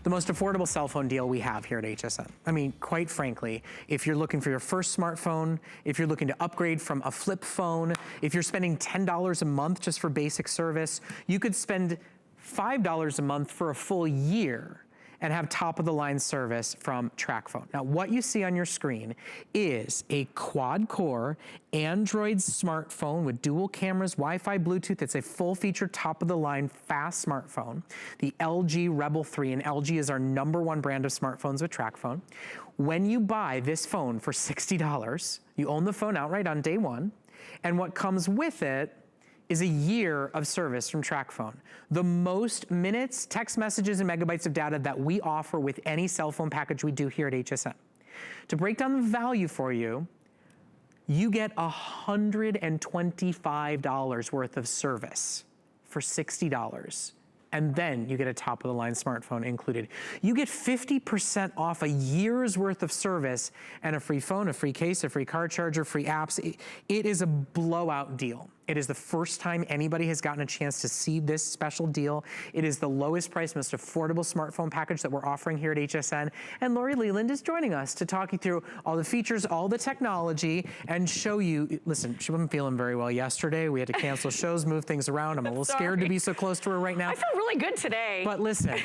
the most affordable cell phone deal we have here at HSN. I mean, quite frankly, if you're looking for your first smartphone, if you're looking to upgrade from a flip phone, if you're spending $10 a month just for basic service, you could spend $5 a month for a full year and have top-of-the-line service from TracFone. Now, what you see on your screen is a quad-core Android smartphone with dual cameras, Wi-Fi, Bluetooth. It's a full-feature, top-of-the-line, fast smartphone. The LG Rebel 3, and LG is our #1 brand of smartphones with TracFone. When you buy this phone for $60, you own the phone outright on day one, and what comes with it is a year of service from TracFone. The most minutes, text messages, and megabytes of data that we offer with any cell phone package we do here at HSN. To break down the value for you, you get $125 worth of service for $60. And then you get a top-of-the-line smartphone included. You get 50% off a year's worth of service and a free phone, a free case, a free car charger, free apps. It is a blowout deal. It is the first time anybody has gotten a chance to see this special deal. It is the lowest price, most affordable smartphone package that we're offering here at HSN. And Lori Leland is joining us to talk you through all the features, all the technology, and show you, listen, she wasn't feeling very well yesterday. We had to cancel shows, move things around. I'm a little scared to be so close to her right now. I feel really good today. But listen.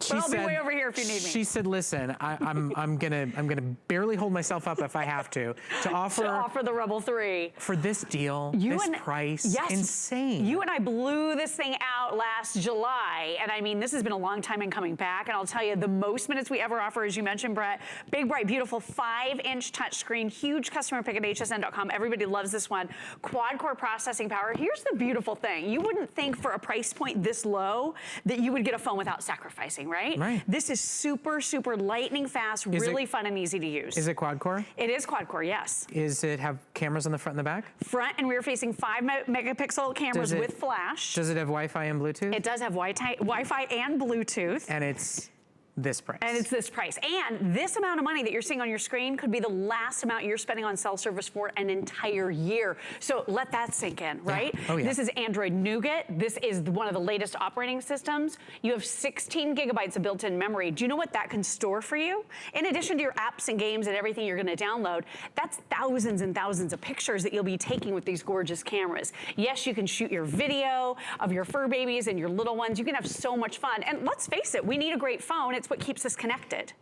But I'll be way over here if you need me. She said, "Listen, I'm gonna barely hold myself up if I have to offer the Rebel 3 for this deal, this price, yes, insane." You and I blew this thing out last July, and I mean, this has been a long time in coming back. And I'll tell you, the most minutes we ever offer, as you mentioned, Brett, big, bright, beautiful 5-inch touchscreen, huge customer pick at hsn.com. Everybody loves this one. Quad-core processing power. Here's the beautiful thing: you wouldn't think for a price point this low that you would get a phone without sacrificing. Right? This is super, super lightning fast, really fun and easy to use. Is it quad core? It is quad core, yes. Is it have cameras on the front and the back? Front and rear facing 5-megapixel cameras with flash. Does it have Wi-Fi and Bluetooth? It does have Wi-Fi and Bluetooth. And it's this price. And it's this price. And this amount of money that you're seeing on your screen could be the last amount you're spending on cell service for an entire year. So let that sink in, right? Yeah. Oh, yeah. This is Android Nougat. This is one of the latest operating systems. You have 16 gigabytes of built-in memory. Do you know what that can store for you? In addition to your apps and games and everything you're gonna download, that's thousands and thousands of pictures that you'll be taking with these gorgeous cameras. Yes, you can shoot your video of your fur babies and your little ones. You can have so much fun. And let's face it, we need a great phone. It's what keeps us connected.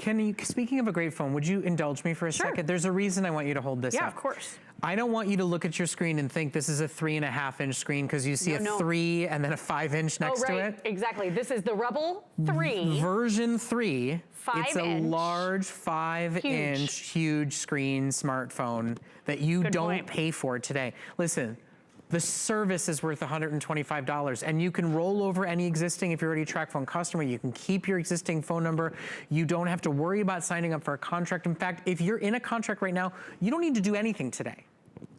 Speaking of a great phone, would you indulge me for a second? There's a reason I want you to hold this up. Yeah, of course. I don't want you to look at your screen and think this is a 3.5-inch screen because you see a 3 and then a 5-inch next to it. Exactly. This is the Rebel 3. Version 3. 5-inch. It's a large 5-inch, huge screen smartphone that you don't pay for today. Listen. The service is worth $125, and you can roll over any existing, if you're already a TracFone customer, you can keep your existing phone number. You don't have to worry about signing up for a contract. In fact, if you're in a contract right now, you don't need to do anything today.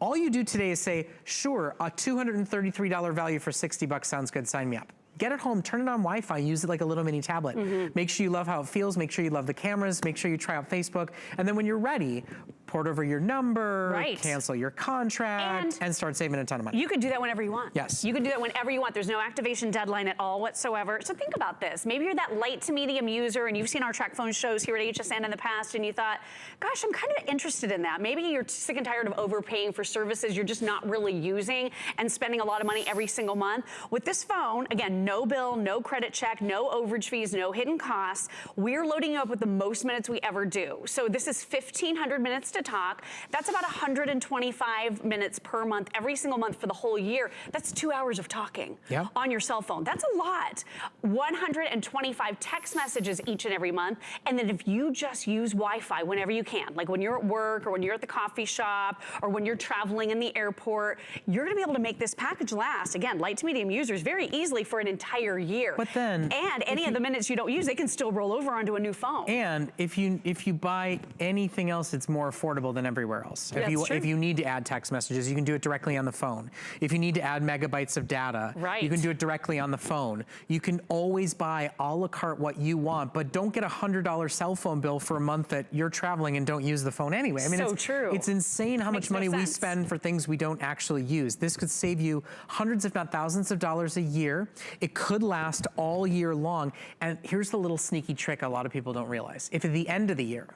All you do today is say, sure, a $233 value for $60 sounds good, sign me up. Get it home, turn it on Wi-Fi, use it like a little mini tablet. Make sure you love how it feels, make sure you love the cameras, make sure you try out Facebook, and then when you're ready, port over your number, cancel your contract, and start saving a ton of money. You could do that whenever you want. Yes. You can do that whenever you want. There's no activation deadline at all whatsoever. So think about this. Maybe you're that light to medium user and you've seen our TracFone shows here at HSN in the past and you thought, gosh, I'm kind of interested in that. Maybe you're sick and tired of overpaying for services you're just not really using and spending a lot of money every single month. With this phone, again, no bill, no credit check, no overage fees, no hidden costs. We're loading you up with the most minutes we ever do. So this is 1,500 minutes to talk. That's about 125 minutes per month, every single month for the whole year. That's 2 hours of talking on your cell phone. That's a lot. 125 text messages each and every month. And then if you just use Wi-Fi whenever you can, like when you're at work or when you're at the coffee shop or when you're traveling in the airport, you're gonna be able to make this package last, again, light to medium users, very easily for an entire year. But then, and any of the minutes you don't use, they can still roll over onto a new phone. And if you buy anything else that's more affordable, affordable than everywhere else. Yeah, If you need to add text messages, you can do it directly on the phone. If you need to add megabytes of data, you can do it directly on the phone. You can always buy a la carte what you want, but don't get a $100 cell phone bill for a month that you're traveling and don't use the phone anyway. I mean, it's insane how much money we spend for things we don't actually use. This could save you hundreds, if not thousands of dollars a year. It could last all year long. And here's the little sneaky trick a lot of people don't realize. If at the end of the year,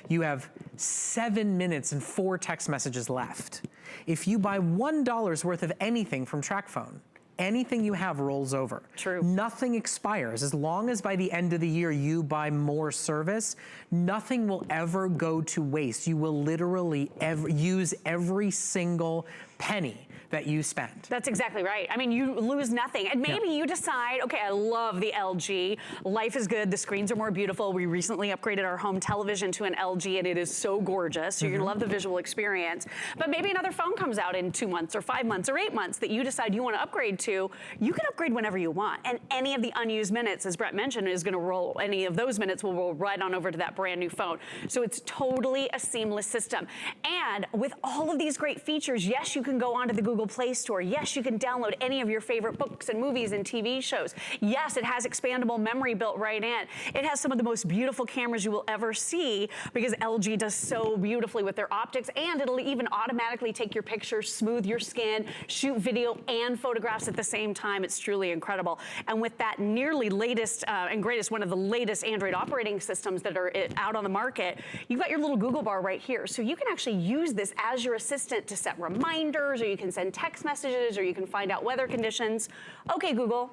you have 7 minutes and 4 text messages left, if you buy $1 worth of anything from TracFone, anything you have rolls over. True. Nothing expires. As long as by the end of the year you buy more service, nothing will ever go to waste. You will literally use every single penny that you spend. That's exactly right. I mean, you lose nothing. And maybe you decide, okay, I love the LG. Life is good. The screens are more beautiful. We recently upgraded our home television to an LG, and it is so gorgeous. So you're gonna love the visual experience. But maybe another phone comes out in 2 months or 5 months or 8 months that you decide you want to upgrade to. You can upgrade whenever you want. And any of the unused minutes, as Brett mentioned, is gonna roll. Any of those minutes will roll right on over to that brand new phone. So it's totally a seamless system. And with all of these great features, yes, you can go onto the Google Play Store. Yes, you can download any of your favorite books and movies and TV shows. Yes, it has expandable memory built right in. It has some of the most beautiful cameras you will ever see because LG does so beautifully with their optics, and it'll even automatically take your pictures, smooth your skin, shoot video and photographs at the same time. It's truly incredible. And with that nearly latest and greatest, one of the latest Android operating systems that are out on the market, you've got your little Google bar right here. So you can actually use this as your assistant to set reminders, or you can send text messages, or you can find out weather conditions. Okay, Google,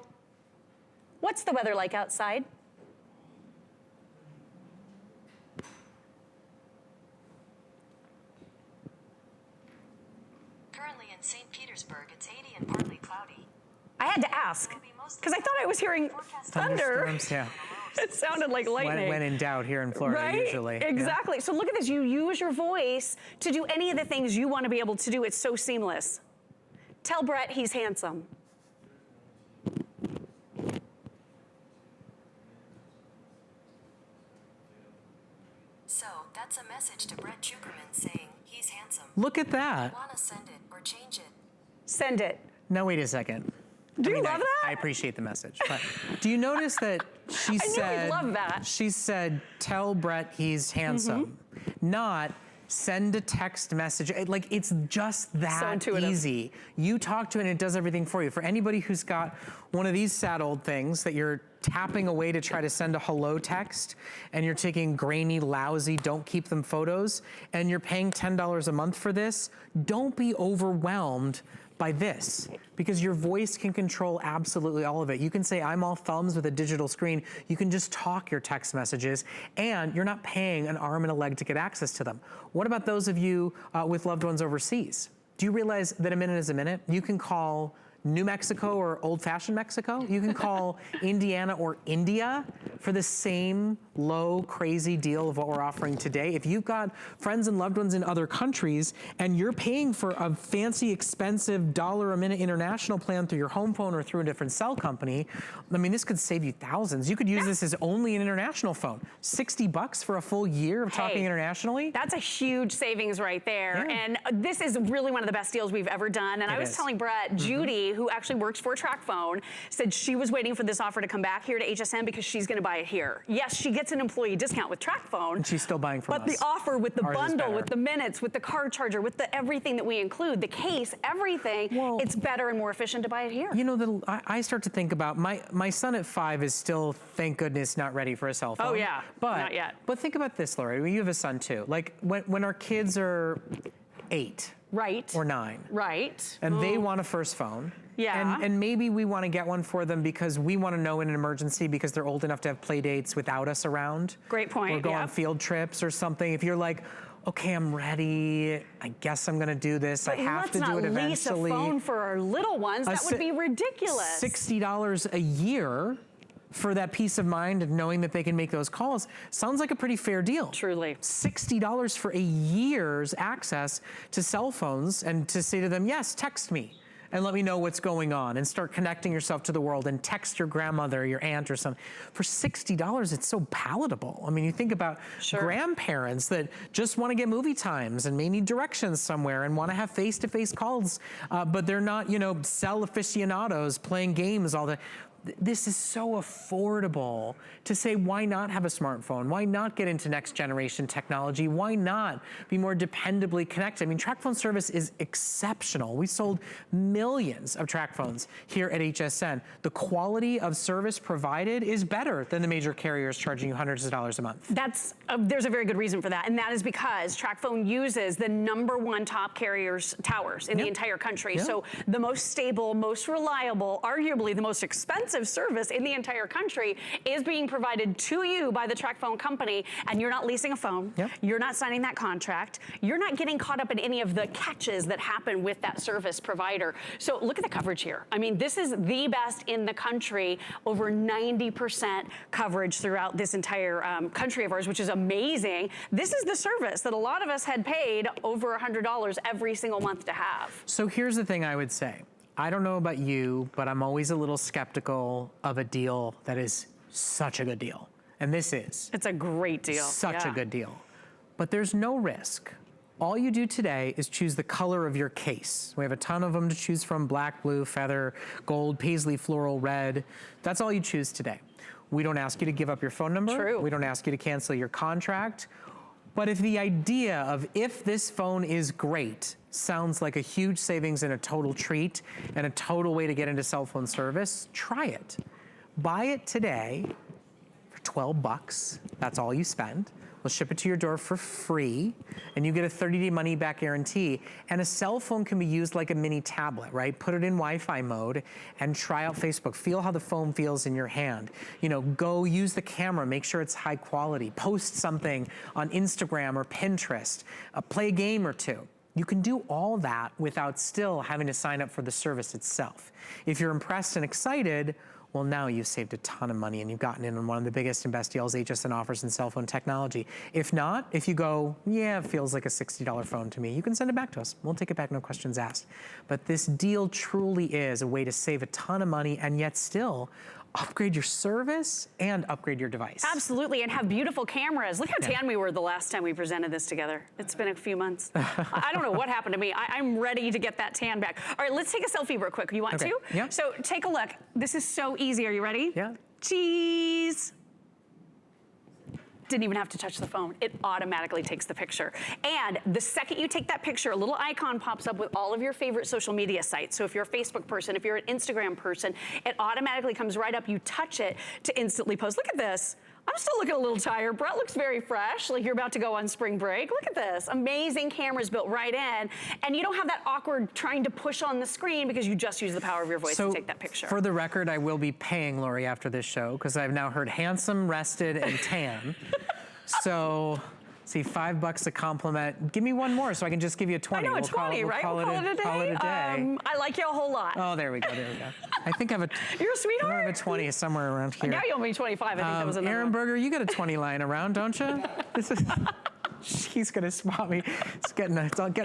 what's the weather like outside? Currently in St. Petersburg, it's 80 and partly cloudy. I had to ask, because I thought I was hearing thunder. Yeah. It sounded like lightning. When in doubt here in Florida, right? usually. Exactly. So look at this. You use your voice to do any of the things you want to be able to do. It's so seamless. Tell Brett he's handsome. So that's a message to Brett Chukerman saying he's handsome. Look at that. Want to send it or change it? Send it. Now wait a second. Do you love that? I appreciate the message. But do you notice that she said, love that. She said, tell Brett he's handsome, not send a text message. Like, it's just that easy. You talk to it and it does everything for you. For anybody who's got one of these sad old things that you're tapping away to try to send a hello text, and you're taking grainy, lousy, don't keep them photos, and you're paying $10 a month for this, don't be overwhelmed by this, because your voice can control absolutely all of it. You can say, I'm all thumbs with a digital screen. You can just talk your text messages, and you're not paying an arm and a leg to get access to them. What about those of you with loved ones overseas? Do you realize that a minute is a minute? You can call New Mexico or old-fashioned Mexico. You can call Indiana or India for the same low, crazy deal of what we're offering today. If you've got friends and loved ones in other countries and you're paying for a fancy, expensive $1 a minute international plan through your home phone or through a different cell company, I mean, this could save you thousands. You could use this as only an international phone. $60 for a full year of talking internationally. That's a huge savings right there. And this is really one of the best deals we've ever done. And I was telling Brett, Judy, who actually works for TracFone, said she was waiting for this offer to come back here to HSN because she's going to buy it here. Yes, she gets an employee discount with TracFone. And she's still buying from us. But the offer with the bundle, with the minutes, with the card charger, with the everything that we include, the case, everything, it's better and more efficient to buy it here. You know, I start to think about, my son at 5 is still, thank goodness, not ready for a cell phone. Oh yeah, but, not yet. But think about this, Lori, you have a son too. Like when our kids are 8 or 9. Right. And they want a first phone. Yeah. And maybe we want to get one for them because we want to know in an emergency because they're old enough to have play dates without us around. Great point. Or go on field trips or something. If you're like, okay, I'm ready, I guess I'm gonna do this, but I have to do it eventually. Let's not lease a phone for our little ones. That would be ridiculous. $60 a year for that peace of mind of knowing that they can make those calls sounds like a pretty fair deal. Truly. $60 for a year's access to cell phones and to say to them, yes, text me. and let me know what's going on and start connecting yourself to the world and text your grandmother or your aunt or something. For $60, it's so palatable. I mean, you think about grandparents that just want to get movie times and may need directions somewhere and want to have face-to-face calls, but they're not, you know, cell aficionados playing games all the. This is so affordable to say, why not have a smartphone? Why not get into next generation technology? Why not be more dependably connected? I mean, TracFone service is exceptional. We sold millions of TracFones here at HSN. The quality of service provided is better than the major carriers charging you hundreds of dollars a month. That's, there's a very good reason for that, and that is because TracFone uses the #1 top carriers towers in the entire country. So the most stable, most reliable, arguably the most expensive service in the entire country is being provided to you by the TracFone company, and you're not leasing a phone. You're not signing that contract. You're not getting caught up in any of the catches that happen with that service provider. So look at the coverage here. I mean, this is the best in the country, over 90% coverage throughout this entire country of ours, which is amazing. This is the service that a lot of us had paid over $100 every single month to have. So here's the thing I would say. I don't know about you, but I'm always a little skeptical of a deal that is such a good deal. And this is. It's a great deal. Such a good deal. But there's no risk. All you do today is choose the color of your case. We have a ton of them to choose from: black, blue, feather, gold, paisley, floral, red. That's all you choose today. We don't ask you to give up your phone number. True. We don't ask you to cancel your contract. But if the idea of if this phone is great sounds like a huge savings and a total treat and a total way to get into cell phone service, try it. Buy it today for $12. That's all you spend. We'll ship it to your door for free, and you get a 30-day money-back guarantee. And a cell phone can be used like a mini tablet, right? Put it in Wi-Fi mode and try out Facebook. Feel how the phone feels in your hand. You know, go use the camera, make sure it's high quality. Post something on Instagram or Pinterest. Play a game or two. You can do all that without still having to sign up for the service itself. If you're impressed and excited, well, now you've saved a ton of money and you've gotten in on one of the biggest and best deals HSN offers in cell phone technology. If not, if you go, yeah, it feels like a $60 phone to me, you can send it back to us. We'll take it back, no questions asked. But this deal truly is a way to save a ton of money and yet still upgrade your service and upgrade your device. Absolutely, and have beautiful cameras. Look how tan we were the last time we presented this together. It's been a few months. I don't know what happened to me. I'm ready to get that tan back. All right, let's take a selfie real quick. You want to? Yeah. So take a look. This is so easy. Are you ready? Yeah. Cheese. Didn't even have to touch the phone. It automatically takes the picture. And the second you take that picture, a little icon pops up with all of your favorite social media sites. So if you're a Facebook person, if you're an Instagram person, it automatically comes right up. You touch it to instantly post. Look at this. I'm still looking a little tired. Brett looks very fresh, like you're about to go on spring break. Look at this. Amazing cameras built right in. And you don't have that awkward trying to push on the screen because you just use the power of your voice to take that picture. For the record, I will be paying Lori after this show because I've now heard handsome, rested, and tan. So, see, $5 a compliment. Give me one more so I can just give you a 20. I know, a 20, right? We'll call it a day. Call it a day. I like you a whole lot. Oh, there we go, there we go. I think I have a... You're a sweetheart. I have a 20 somewhere around here. Now you owe me 25. I think that was another Aaron one. Berger, you got a 20 lying around, don't you? This is... She's gonna spot me. It's getting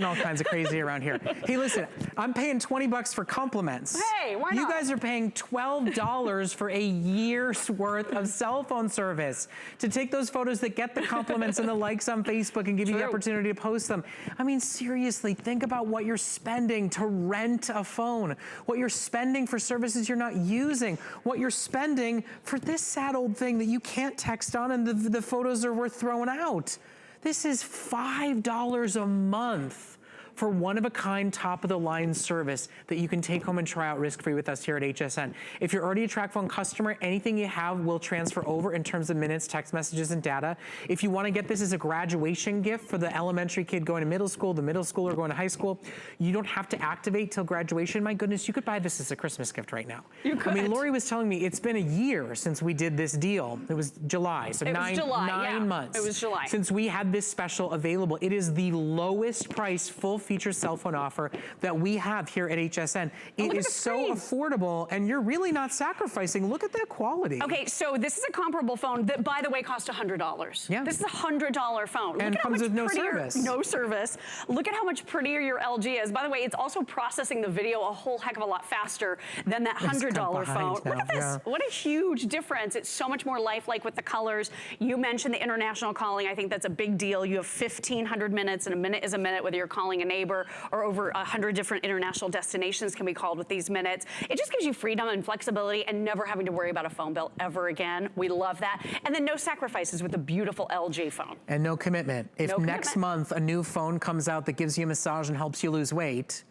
all kinds of crazy around here. Hey, listen, I'm paying $20 for compliments. Hey, why not? You guys are paying $12 for a year's worth of cell phone service to take those photos that get the compliments and the likes on Facebook and give you the opportunity to post them. I mean, seriously, think about what you're spending to rent a phone, what you're spending for services you're not using, what you're spending for this sad old thing that you can't text on and the photos are worth throwing out. This is $5 a month for one-of-a-kind, top-of-the-line service that you can take home and try out risk-free with us here at HSN. If you're already a TracFone customer, anything you have will transfer over in terms of minutes, text messages, and data. If you want to get this as a graduation gift for the elementary kid going to middle school, the middle schooler going to high school, you don't have to activate till graduation. My goodness, you could buy this as a Christmas gift right now. You could. I mean, Lori was telling me it's been a year since we did this deal. It was July, so nine months. It was July. Since we had this special available. It is the lowest price full feature cell phone offer that we have here at HSN. It is so affordable, and you're really not sacrificing. Look at that quality. Okay, so this is a comparable phone that, by the way, cost $100. Yeah. This is a $100 phone. And comes with no service. No service. Look at how much prettier your LG is. By the way, it's also processing the video a whole heck of a lot faster than that $100 phone. Look at this. Yeah. What a huge difference. It's so much more lifelike with the colors. You mentioned the international calling. I think that's a big deal. You have 1,500 minutes, and a minute is a minute, whether you're calling a neighbor or over 100 different international destinations can be called with these minutes. It just gives you freedom and flexibility and never having to worry about a phone bill ever again. We love that. And then no sacrifices with the beautiful LG phone. And no commitment. If next month a new phone comes out that gives you a massage and helps you lose weight,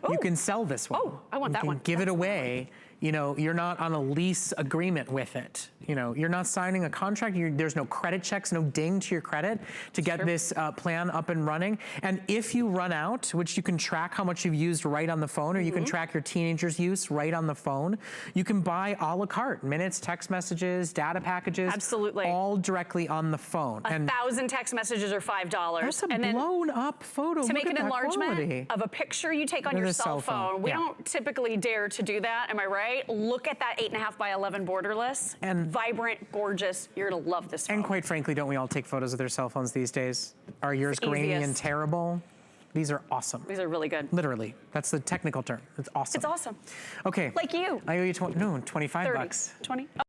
you can sell this one. Oh, I want that one. Give it away. You know, you're not on a lease agreement with it. You know, you're not signing a contract. There's no credit checks, no ding to your credit to get this plan up and running. And if you run out, which you can track how much you've used right on the phone, or you can track your teenager's use right on the phone, you can buy a la carte, minutes, text messages, data packages. Absolutely. All directly on the phone. 1,000 text messages are $5. That's a blown up photo. To make an enlargement quality of a picture you take on your cell phone. We don't typically dare to do that, am I right? Look at that 8.5 by 11 borderless. And vibrant, gorgeous. You're gonna love this phone. And quite frankly, don't we all take photos of their cell phones these days? Are yours grainy and terrible? These are awesome. These are really good. Literally. That's the technical term. It's awesome. It's awesome. Okay. Like you. I owe you 25 30. bucks. 20?